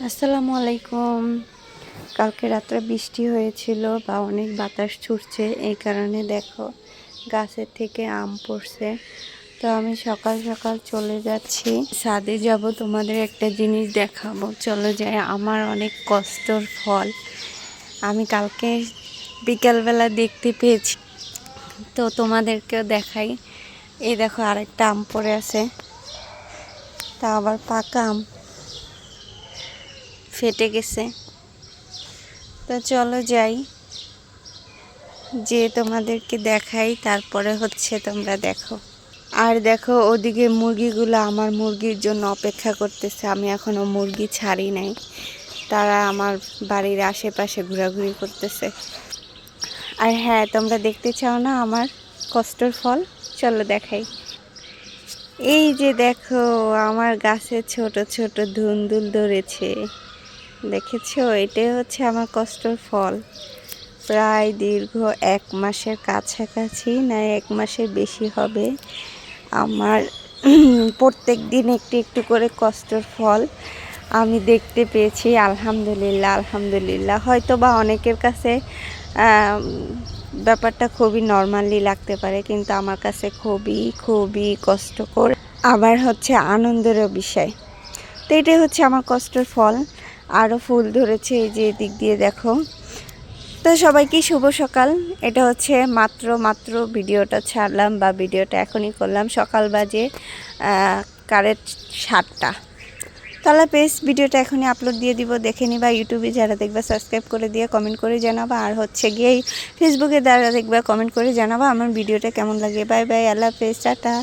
আসসালামু আলাইকুম। কালকে রাত্রে বৃষ্টি হয়েছিল বা অনেক বাতাস ছুটছে, এই কারণে দেখো গাছের থেকে আম পড়ছে। তো আমি সকাল সকাল চলে যাচ্ছি, ছাদে যাব, তোমাদের একটা জিনিস দেখাবো। চলো যাই। আমার অনেক কষ্টর ফল আমি কালকে বিকালবেলা দেখতে পেয়েছি, তো তোমাদেরকেও দেখাই। এই দেখো আরেকটা আম পড়ে আছে, তা আবার পাকা আম, ফেটে গেছে। তো চলো যাই, যে তোমাদেরকে দেখাই, তারপরে তোমরা দেখো। আর দেখো ওদিকে মুরগিগুলো আমার মুরগির জন্য অপেক্ষা করতেছে। আমি এখনো মুরগি ছাড়ি নাই, তারা আমার বাড়ির আশেপাশে ঘোরাঘুরি করতেছে। আর হ্যাঁ, তোমরা দেখতে চাও না আমার কষ্টের ফল? চলো দেখাই। এই যে দেখো আমার গাছে ছোট ছোট ধুন্দুল ধরেছে, দেখেছো? এটাই হচ্ছে আমার কষ্টের ফল। প্রায় দীর্ঘ 1 মাসের কাছাকাছি, না 1 মাসের বেশি হবে আমার প্রত্যেক দিন একটু একটু করে কষ্টের ফল আমি দেখতে পেয়েছি। আলহামদুলিল্লাহ, আলহামদুলিল্লাহ। হয়তো বা অনেকের কাছে ব্যাপারটা খুবই নর্মালি লাগতে পারে, কিন্তু আমার কাছে খুবই খুবই কষ্টকর, আবার হচ্ছে আনন্দেরও বিষয়। তো এটাই হচ্ছে আমার কষ্টের ফল। আরও ফুল ধরেছে, এই যে দিক দিয়ে দেখো। তো সবাইকে শুভ সকাল। এটা হচ্ছে মাত্র ভিডিওটা ছাড়লাম, বা ভিডিওটা এখনই করলাম। সকাল বাজে কারেক্ট 7টা। তাহলে পেজ ভিডিওটা এখনই আপলোড দিয়ে দিব, দেখে নিবা। ইউটিউবে যারা দেখবা সাবস্ক্রাইব করে দিয়ে কমেন্ট করে জানাবা, আর হচ্ছে গিয়ে ফেসবুকে যারা দেখবা কমেন্ট করে জানাবা আমার ভিডিওটা কেমন লাগে। বাই বাই, আল্লাহ হাফেজ, টাটা।